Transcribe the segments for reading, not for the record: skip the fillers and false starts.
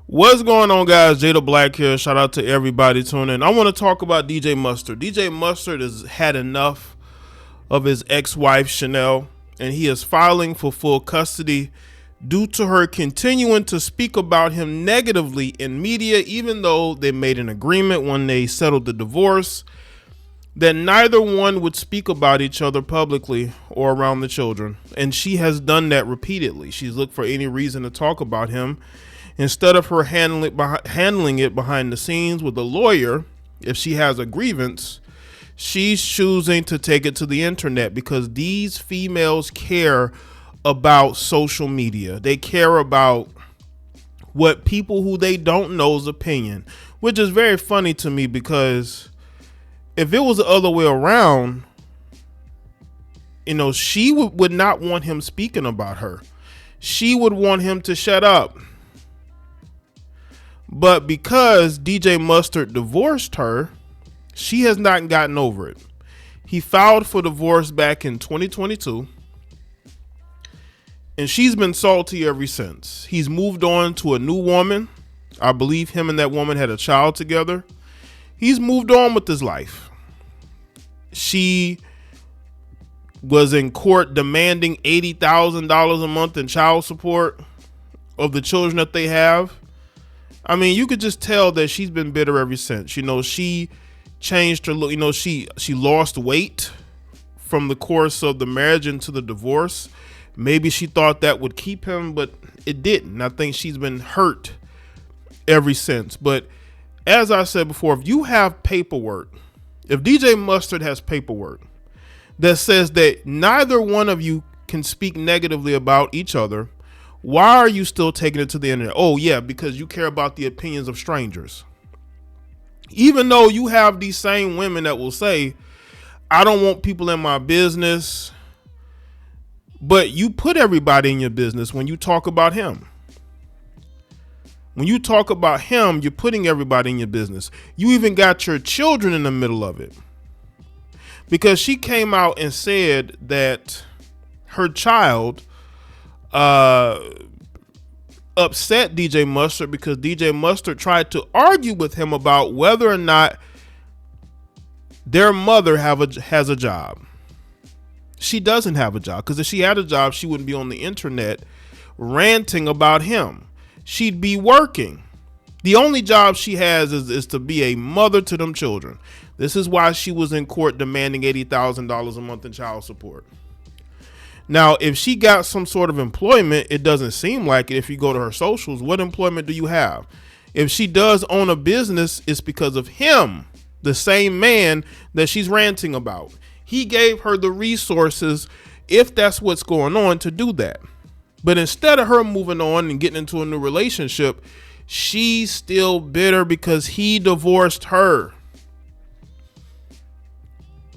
What's going on, guys? Jada Black here. Shout out to everybody tuning in. I want to talk about DJ Mustard. DJ Mustard has had enough of his ex-wife Chanel, and he is filing for full custody due to her continuing to speak about him negatively in media, even though they made an agreement when they settled the divorce that neither one would speak about each other publicly or around the children. And she has done that repeatedly. She's looked for any reason to talk about him instead of her handling it behind the scenes with a lawyer. If she has a grievance, she's choosing to take it to the internet because these females care about social media. They care about what people who they don't know's opinion, which is very funny to me because if it was the other way around, she would not want him speaking about her. She would want him to shut up. But because DJ Mustard divorced her, she has not gotten over it. He filed for divorce back in 2022, and she's been salty ever since. He's moved on to a new woman. I believe him and that woman had a child together. He's moved on with his life. She was in court demanding $80,000 a month in child support of the children that they have. I mean, you could just tell that she's been bitter ever since. She changed her look. She lost weight from the course of the marriage into the divorce. Maybe she thought that would keep him, but it didn't. I think she's been hurt ever since. But as I said before, if you have paperwork, if DJ Mustard has paperwork that says that neither one of you can speak negatively about each other, why are you still taking it to the internet? Oh yeah, because you care about the opinions of strangers. Even though you have these same women that will say, I don't want people in my business, but you put everybody in your business when you talk about him. When you talk about him, you're putting everybody in your business. You even got your children in the middle of it. Because she came out and said that her child upset DJ Mustard because DJ Mustard tried to argue with him about whether or not their mother has a job. She doesn't have a job, because if she had a job, she wouldn't be on the internet ranting about him. She'd be working. The only job she has is to be a mother to them children. This is why she was in court demanding $80,000 a month in child support. Now, if she got some sort of employment, it doesn't seem like it. If you go to her socials, what employment do you have? If she does own a business, it's because of him, the same man that she's ranting about. He gave her the resources, if that's what's going on, to do that. But instead of her moving on and getting into a new relationship, she's still bitter because he divorced her.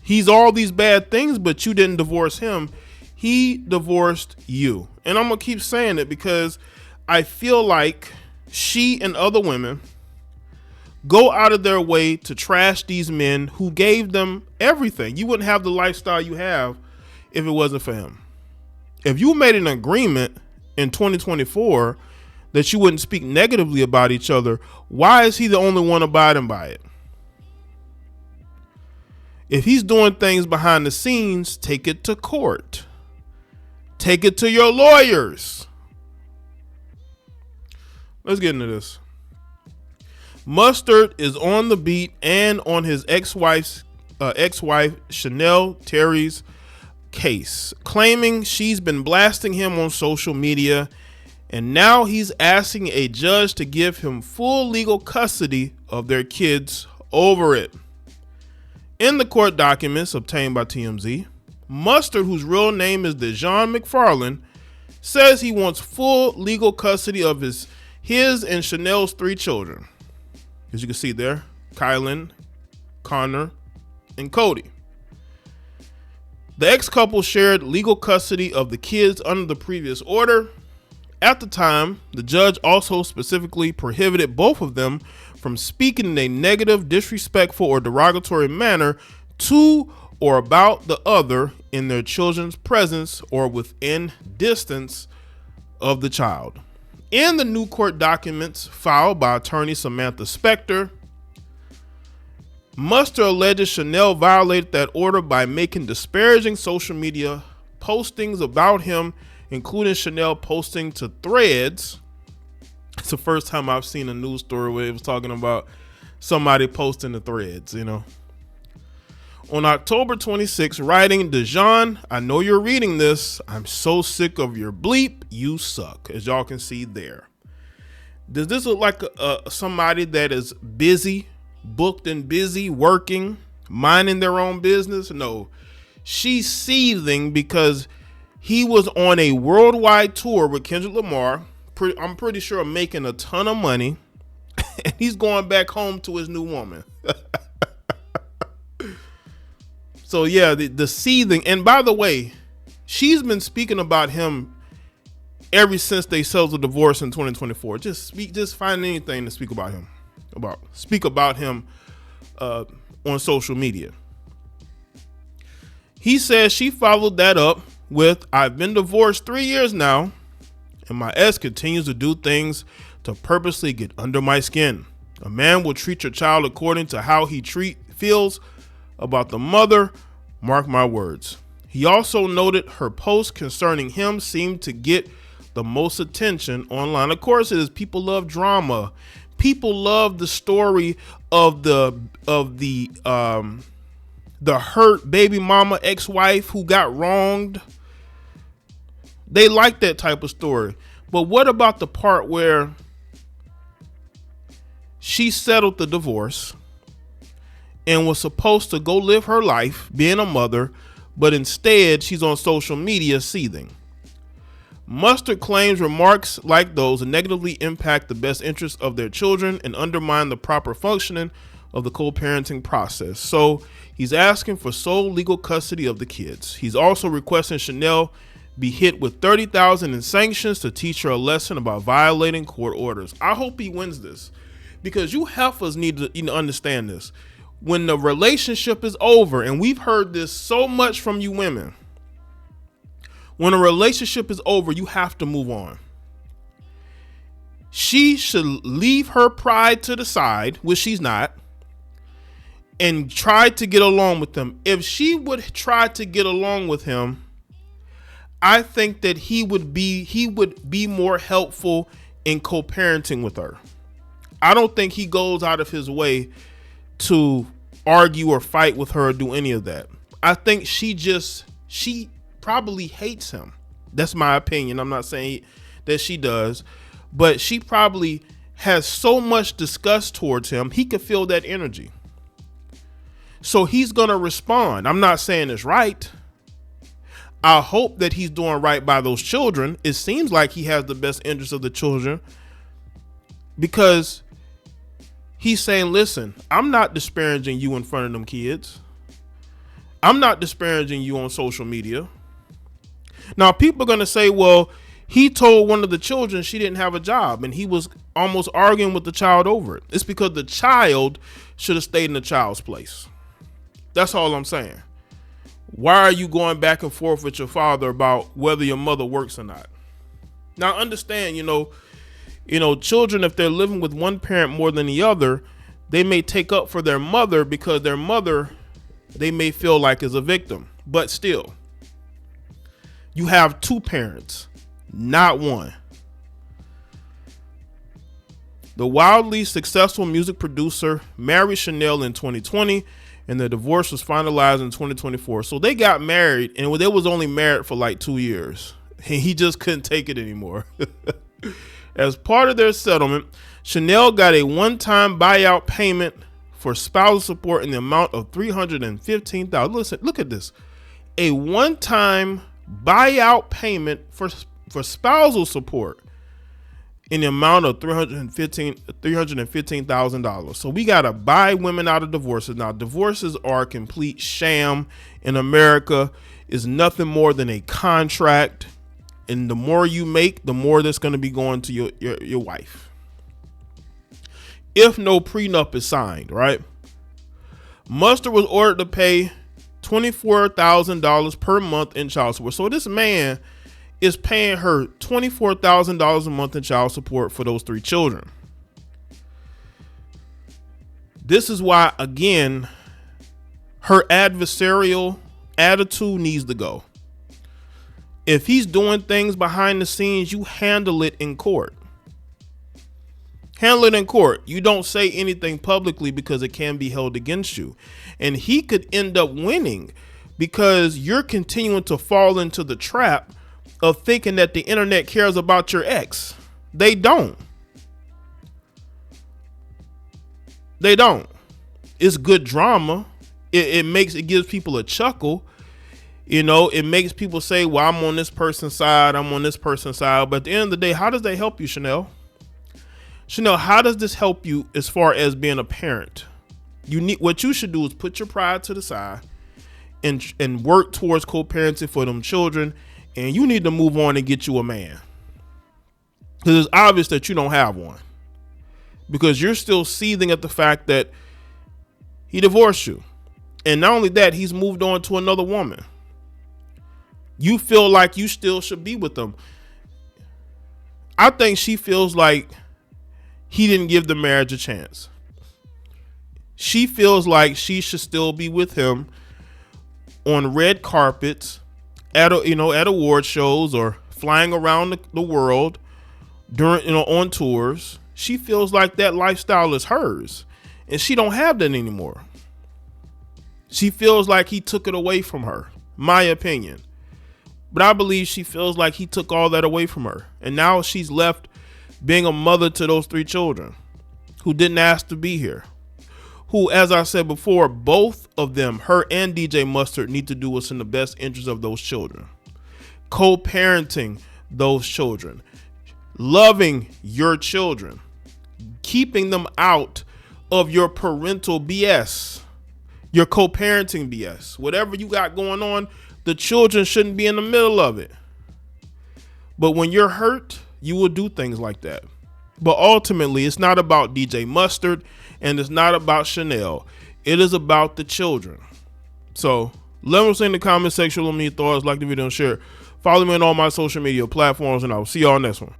He's all these bad things, but you didn't divorce him. He divorced you. And I'm going to keep saying it because I feel like she and other women go out of their way to trash these men who gave them everything. You wouldn't have the lifestyle you have if it wasn't for him. If you made an agreement in 2024 that you wouldn't speak negatively about each other, why is he the only one abiding by it? If he's doing things behind the scenes, take it to court. Take it to your lawyers. Let's get into this. Mustard is on the beat and on his ex-wife Chanel Terry's case, claiming she's been blasting him on social media, and now he's asking a judge to give him full legal custody of their kids over it. In the court documents obtained by TMZ, Mustard, whose real name is Dejon McFarland, says he wants full legal custody of his and Chanel's 3 children. As you can see there, Kylan, Connor, and Cody. The ex-couple shared legal custody of the kids under the previous order. At the time, the judge also specifically prohibited both of them from speaking in a negative, disrespectful, or derogatory manner to or about the other in their children's presence or within distance of the child. In the new court documents filed by attorney Samantha Spector, Mustard alleges Chanel violated that order by making disparaging social media postings about him, including Chanel posting to Threads. It's the first time I've seen a news story where it was talking about somebody posting to Threads, you know. On October 26, writing, Dejan, I know you're reading this. I'm so sick of your bleep. You suck. As y'all can see there. Does this look like somebody that is busy, booked and busy, working, minding their own business? No. She's seething because he was on a worldwide tour with Kendrick Lamar. I'm pretty sure making a ton of money. And he's going back home to his new woman. So yeah, the seething. And by the way, she's been speaking about him ever since they settled the divorce in 2024. Just find anything to speak about him. On social media. He says she followed that up with, I've been divorced 3 years now, and my ex continues to do things to purposely get under my skin. A man will treat your child according to how he feels about the mother, mark my words. He also noted her posts concerning him seemed to get the most attention online. Of course it is. People love drama. People love the story of the hurt baby mama ex-wife who got wronged. They like that type of story. But what about the part where she settled the divorce and was supposed to go live her life being a mother, but instead she's on social media seething? Mustard claims remarks like those negatively impact the best interests of their children and undermine the proper functioning of the co-parenting process. So he's asking for sole legal custody of the kids. He's also requesting Chanel be hit with $30,000 in sanctions to teach her a lesson about violating court orders. I hope he wins this, because you heifers need to understand this. When the relationship is over, and we've heard this so much from you women, when a relationship is over, you have to move on. She should leave her pride to the side, which she's not, and try to get along with him. If she would try to get along with him, I think that he would be more helpful in co-parenting with her. I don't think he goes out of his way to argue or fight with her or do any of that. I think she probably hates him. That's my opinion. I'm not saying that she does, but she probably has so much disgust towards him. He could feel that energy. So he's going to respond. I'm not saying it's right. I hope that he's doing right by those children. It seems like he has the best interest of the children, because he's saying, listen, I'm not disparaging you in front of them kids. I'm not disparaging you on social media. Now, people are going to say, well, he told one of the children she didn't have a job, and he was almost arguing with the child over it. It's because the child should have stayed in the child's place. That's all I'm saying. Why are you going back and forth with your father about whether your mother works or not? Now, understand, children, if they're living with one parent more than the other, they may take up for their mother because their mother, they may feel like, is a victim. But still, you have two parents, not one. The wildly successful music producer married Chanel in 2020, and their divorce was finalized in 2024. So they got married, and they was only married for like 2 years. And he just couldn't take it anymore. As part of their settlement, Chanel got a one-time buyout payment for spousal support in the amount of $315,000. Listen, look at this. A one-time buyout payment for spousal support in the amount of $315,000. So we got to buy women out of divorces. Now, divorces are a complete sham in America. Is nothing more than a contract. And the more you make, the more that's going to be going to your wife. If no prenup is signed, right? Mustard was ordered to pay $24,000 per month in child support. So this man is paying her $24,000 a month in child support for those 3 children. This is why, again, her adversarial attitude needs to go. If he's doing things behind the scenes, you handle it in court. Handle it in court. You don't say anything publicly because it can be held against you. And he could end up winning because you're continuing to fall into the trap of thinking that the internet cares about your ex. They don't. They don't. It's good drama. It gives people a chuckle. You know, it makes people say, well, I'm on this person's side. I'm on this person's side. But at the end of the day, how does that help you, Chanel? Chanel, how does this help you as far as being a parent? What you should do is put your pride to the side and work towards co-parenting for them children. And you need to move on and get you a man. Because it's obvious that you don't have one. Because you're still seething at the fact that he divorced you. And not only that, he's moved on to another woman. You feel like you still should be with them. I think she feels like he didn't give the marriage a chance. She feels like she should still be with him on red carpets, at award shows, or flying around the world during, on tours. She feels like that lifestyle is hers, and she don't have that anymore. She feels like he took it away from her, my opinion. But I believe she feels like he took all that away from her. And now she's left being a mother to those 3 children who didn't ask to be here. Who, as I said before, both of them, her and DJ Mustard, need to do what's in the best interest of those children. Co-parenting those children. Loving your children. Keeping them out of your parental BS. Your co-parenting BS. Whatever you got going on, the children shouldn't be in the middle of it. But when you're hurt, you will do things like that. But ultimately, it's not about DJ Mustard and it's not about Chanel. It is about the children. So let me know in the comment section. Let me know your thoughts. Like the video and share. Follow me on all my social media platforms, and I'll see y'all next one.